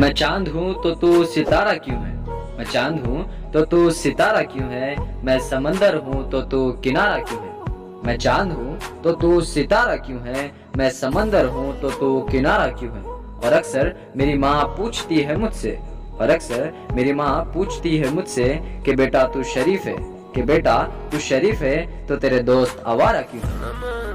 मैं चांद हूँ तो तू सितारा क्यों है? मैं चांद हूँ तो तू सितारा क्यों है? मैं समंदर हूँ तो तू किनारा क्यों है? मैं चांद हूँ तो तू सितारा क्यों है? मैं समंदर हूँ तो तू किनारा क्यों है? और अक्सर मेरी माँ पूछती है मुझसे, और अक्सर मेरी माँ पूछती है मुझसे कि बेटा तू शरीफ है, कि बेटा तू शरीफ है तो तेरे दोस्त आवारा क्यों है?